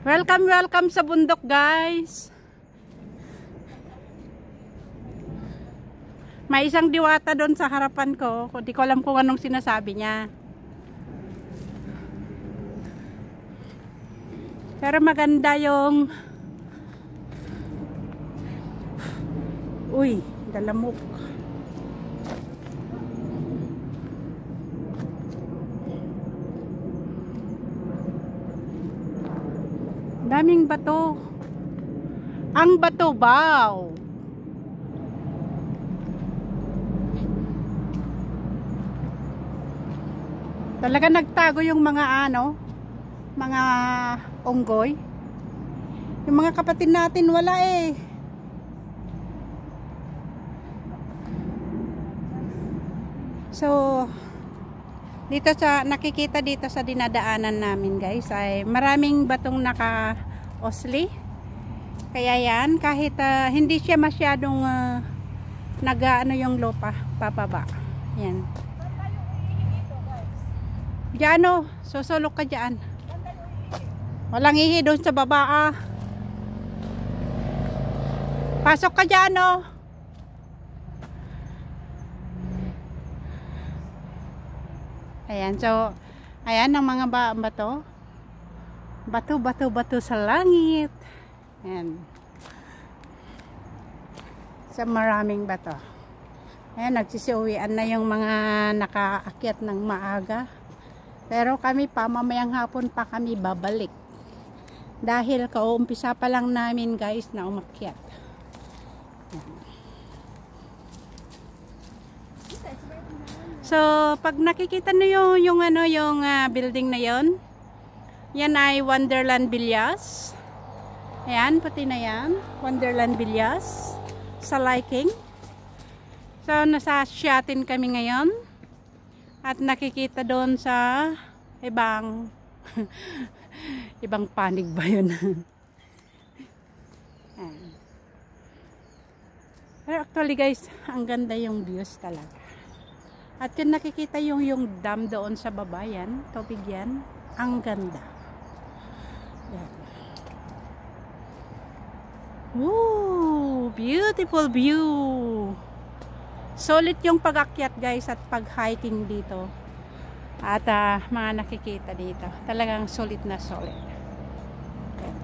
Welcome, welcome sa bundok, guys. May isang diwata doon sa harapan ko. Hindi ko alam kung anong sinasabi niya. Pero maganda yung... Uy, dalamok. Daming bato. Ang bato, wow. Talaga nagtago yung mga mga unggoy. Yung mga kapatid natin wala eh. So dito nakikita dito sa dinadaanan namin, guys, ay maraming batong naka-osli. Kaya yan, kahit hindi siya masyadong nag-ano yung lupa, papaba. Yan. Diyan o, susulok ka dyan. Walang ihi doon sa baba ah. Pasok ka dyan o. Ayan, so ayan ang mga bato. Bato sa langit. Ayan. Sa maraming bato. Ayan, nagsisiuwian na yung mga nakaakyat ng maaga. Pero kami pa, mamayang hapon pa kami babalik. Dahil kauumpisa pa lang namin, guys, na umakyat. So, pag nakikita niyo yung building na yon, yan ay Wonderland Villas. Ayan, pati na yan, Wonderland Villas sa Liking. So, nasa Shatin kami ngayon. At nakikita doon sa ibang ibang panig ba yun? Pero actually, guys, ang ganda yung views talaga. At kung nakikita yung dam doon sa baba, yan, tubig yan, ang ganda. Yan. Woo! Beautiful view! Solid yung pag-akyat, guys, at pag-hiking dito. At mga nakikita dito. Talagang solid na solid. Yan.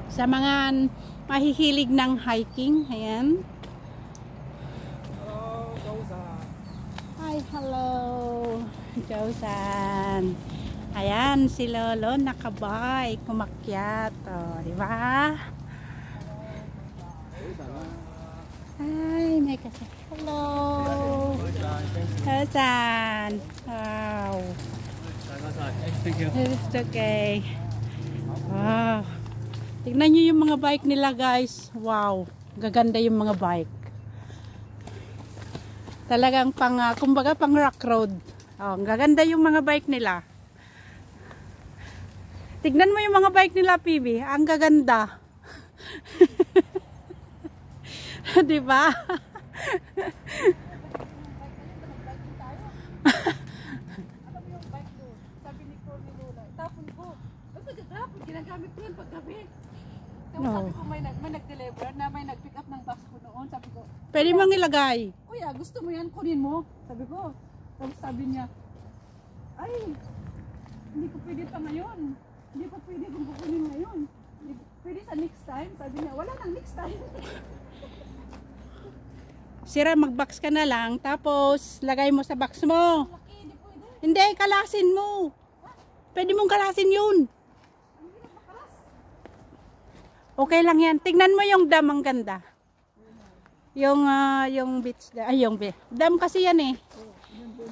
Sa mga mahihilig ng hiking, ayan. Hi, hello. Josan. Ayan, si Lolo nakabike, kumakyat. O, di ba? Hi, may kasi. Hello. Josan. Wow. It's okay. Wow. Tignan nyo yung mga bike nila, guys. Wow. Gaganda yung mga bike. Talagang kumbaga pang rock road. Oh, gaganda yung mga bike nila. Tignan mo yung mga bike nila, PB. Ang gaganda. Di ba? Sabi ni Lola, tapon ko. Tapon, ginagamit ko yan paggabi. Tapos No. sabi ko may nag-deliver na may nag-pick up ng bus ko noon. Sabi ko, Pwede mong ilagay. kuya, gusto mo yan? Kunin mo. Sabi ko. Tapos sabi niya, ay, hindi ko pwede pa ngayon. Hindi ko pwede kung kukunin ngayon. Pwede sa next time. Sabi niya, wala nang next time. Sira, mag-box ka na lang. Tapos, lagay mo sa box mo. Laki, hindi pwede. Hindi, kalasin mo. Pwede mong kalasin yun. Okay lang yan. Tignan mo yung dam, ang ganda. Yung beach, ay yung dam kasi yan eh.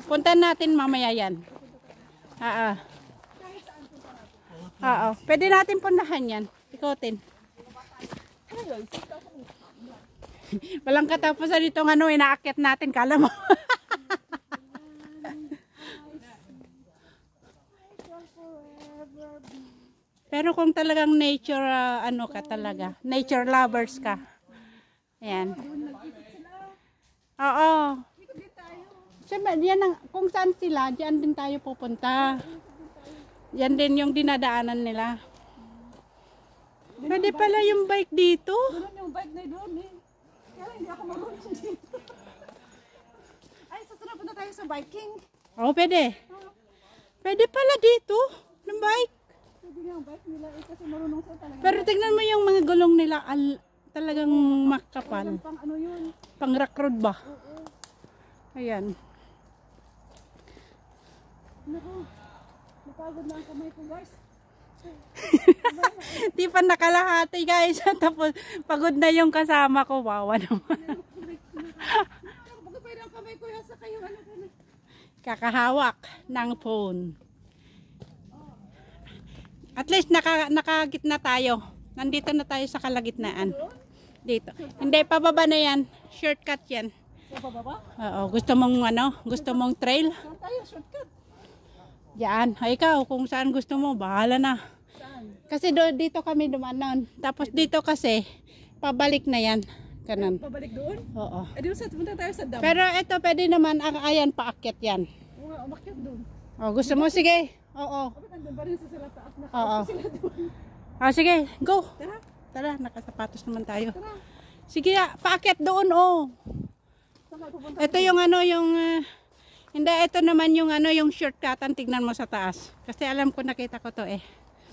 Puntahan natin mamaya yan. Oo. Pwede natin puntahan yan. Ikotin. Walang katapusan itong inaakyat natin. Kala mo. Pero kung talagang nature, ka talaga. Nature lovers ka. Ayan. Oo. Siyempre, kung saan sila, diyan din tayo pupunta. Yan din yung dinadaanan nila. Pwede pala yung bike dito. Doon yung bike na doon eh. Kaya hindi ako marunong dito. Ay, susunod na tayo sa biking. Oo, pwede. Pwede pala dito. Ng bike. Pwede nga ang bike nila eh, kasi marunong sila talaga. Pero tignan mo yung mga gulong nila. Talagang makapal. Pang ano yun? Pang rock road ba? Oo. Ayan. Naku, napagod na ang kamay ko guys. Di pa nakalahati guys. Tapos pagod na yung kasama ko. Wawa naman. Bakit pwede ang kamay ko sa kayo? Ano ka na? Kakahawak ng phone. At least nakagitna tayo. Nandito na tayo sa kalagitnaan. Dito. Hindi, pababa na yan. Shortcut yan. Sa bababa? Oo, gusto mong ano? Gusto mong trail? Saan tayo? Shortcut? Diyan. Ay, ikaw, kung saan gusto mo, bahala na. Saan? Kasi dito kami dumaan noon. Tapos dito kasi, pabalik na yan. Kanan. Babalik doon? Oo. Eh di sa punta tayo sa dam. Pero ito, pwede naman, ayan, paakyat yan. Oo nga, umakyat doon. O, gusto mo? Sige. Oo. Bakit nandun ba rin sa sila taas? Oo. Nakaupo sila doon. O, sige. Go. Tara, Tara, nakasapatos naman tayo. tara. Sige, paakyat doon, oh. Saan ka pupunta? Ito yung ano, yung... hindi, ito naman yung ano, yung shortcutan. Tignan mo sa taas. Kasi alam ko, nakita ko to eh.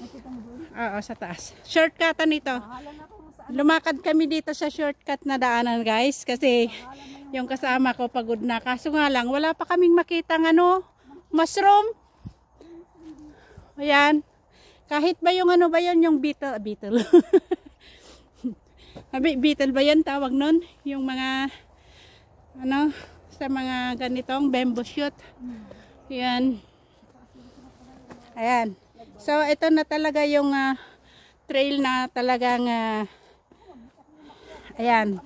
Nakita mo doon? Oo, sa taas. Shortcutan ito. Bahala na kung saan. Lumakad kami dito sa shortcut na daanan, guys. Kasi yung kasama ko pagod na. Kaso nga lang, wala pa kaming makitang ano, mushroom. Ayan. Kahit ba yung ano ba yun, yung beetle. Beetle ba yan tawag nun? Yung mga, ano, sa mga ganitong bamboo shoot. Ayan. Ayan. So, ito na talaga yung trail na talagang, ayan.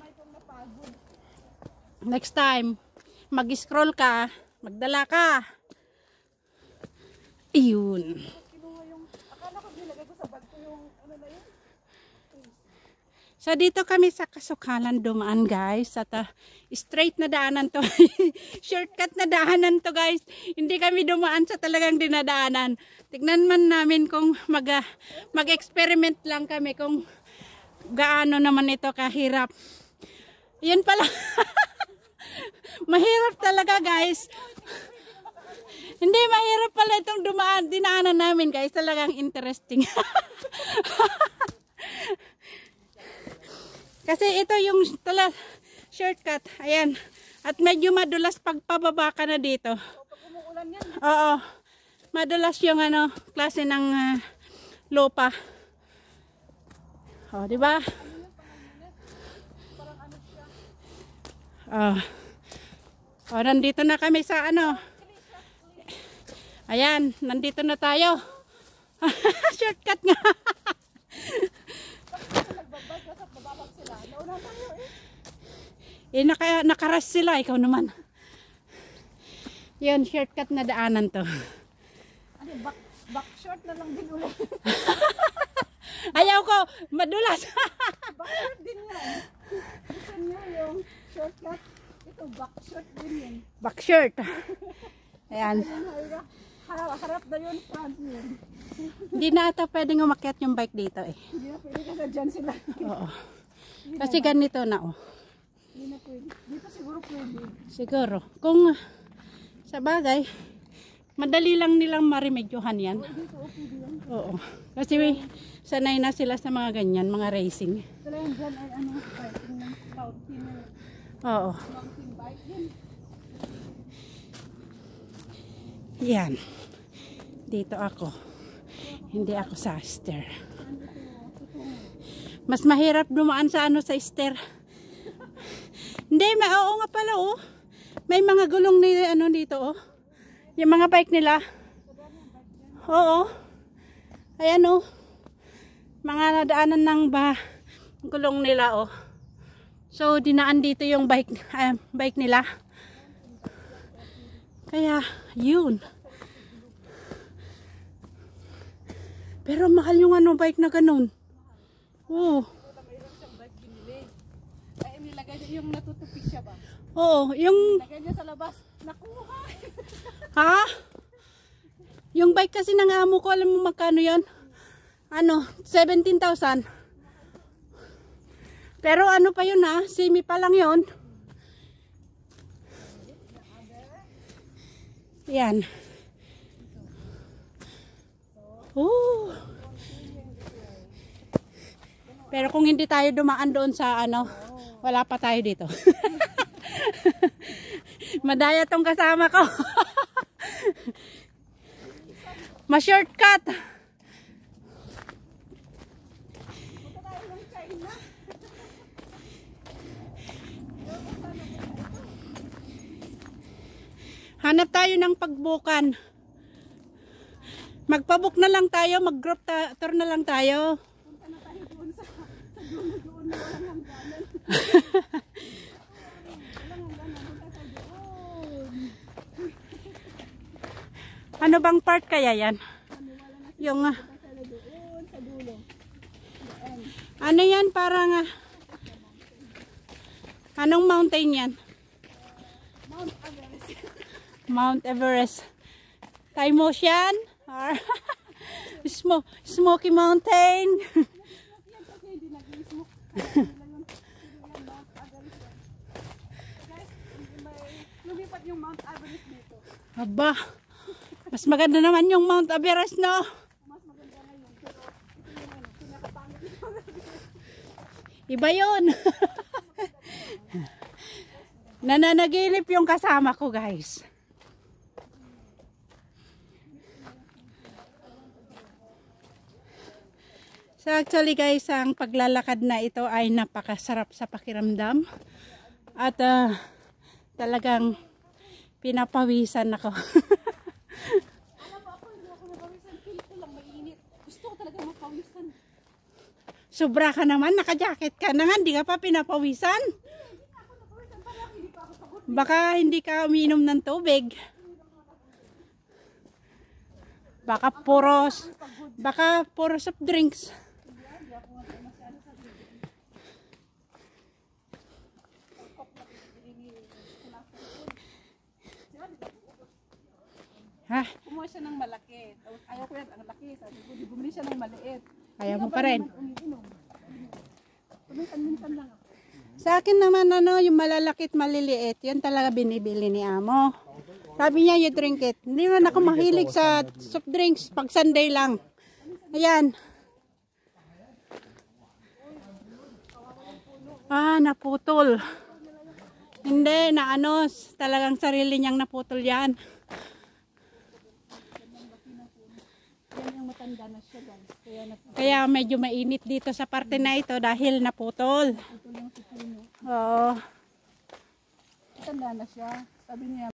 Next time, mag-scroll ka, magdala ka. Iyon. Akala ko nilagay ko sa bag ko yung ano na yun. So dito kami sa Kasukalan dumaan guys. At straight na daanan to. Shortcut na daanan to guys. Hindi kami dumaan sa talagang dinadaanan. Tignan man namin kung mag-experiment lang kami kung gaano naman ito kahirap. Yan pala. Mahirap talaga guys. Hindi, mahirap pala itong dinaanan namin guys. Talagang interesting. Kasi ito yung shortcut. Ayan. At medyo madulas pag pababa ka na dito. So, pag umuulan yan, Oo. Madulas yung ano, klase ng lupa. Oh, di ba? parang ano siya. Oh, nandito na kami sa ano. Ayan, nandito na tayo. Shortcut nga. Nagbabike kasi bababag sila. Nauna tayo Nakaras sila, ikaw naman. Yan, shortcut na daanan to. Ano, back short na lang din ulit. Ayaw ko, madulas. Back short din yan. Gusto niyo yung shortcut. Ito, back short din yan. Back shirt. Ayan. Harap na yun, front yun. Hindi na ata pwedeng umakyat yung bike dito eh. Hindi na pwede kasi dyan sila. Oo. Kasi ganito na oh. Hindi na pwede. Dito siguro pwede. Siguro. Kung sa bagay, madali lang nilang marimedyohan yan. Dito okay yan. Oo. Kasi sanay na sila sa mga ganyan, mga racing. Talagang dyan ay ano, biking ng mountain. Oo. Mountain bike yan. Yan. Dito ako. Hindi ako sa stair. Mas mahirap dumaan sa ano sa stair. Hindi, oo nga pala oh. May mga gulong ni ano dito oh. Yung mga bike nila. Oo. Ayan oh. Mga nadaanan ng gulong nila oh. So dinaan dito yung bike nila. Kaya yun. Pero mahal yung ano bike na ganun. Oo. Mayroon siyang bike binili. Ay, nilagay niya yung natutupik siya ba? Oo, yung Nilagay niya sa labas. Nakuha! ha? Yung bike kasi ng amo ko, alam mo magkano 'yon? Ano, 17,000. Pero ano pa yun ha? Simi pa lang yun. Yan. Pero kung hindi tayo dumaan doon sa ano, wala pa tayo dito. Madaya tong kasama ko. Ma-shortcut. Hanap tayo ng pagbukan. Magpabook na lang tayo, mag-group tour na lang tayo. Punta na tayo doon sa doon na walang hangganan. Walang hangganan, punta tayo doon. Ano bang part kaya yan? Yung Punta tayo doon sa dulo. ano yan parang anong mountain yan? Mount Everest. Mount Everest. Time Ocean? Or Smoky Mountain? Yan kasi hindi nag-smoke. Mount Everest. Guys, lumipat yung Mount Everest dito. Aba, mas maganda naman yung Mount Everest, no? Mas maganda ngayon. Pero ito yung ano, pinakapangit yung Mount Everest. Iba yun. Nananaginip yung kasama ko, guys. So actually guys, ang paglalakad na ito ay napakasarap sa pakiramdam. At talagang pinapawisan ako. Alam mo ako, hindi ako napawisan. Feel ko lang mainit. Gusto ko talaga mapawisan. Sobra ka naman, naka-jacket ka na nga, hindi ka pa pinapawisan. Baka hindi ka uminom ng tubig. Baka puro soft drinks. Ha? Kumuha siya ng malaki. Tapos ayaw ko yan, ang laki. Sabi ko, di bumili siya ng maliit. Ayaw mo pa rin. Umiinom. Minsan lang ako. Sa akin naman yung malalaki at maliliit, yan talaga binibili ni Amo. Sabi niya, you drink it. Hindi man ako mahilig sa soft drinks pag Sunday lang. Ayan. Naputol. Hindi, talagang sarili niyang naputol yan. Yan yung matanda na siya guys. Kaya medyo mainit dito sa parte na ito dahil naputol. Ito lang si Pino. Oo. Matanda na siya. Sabi niya,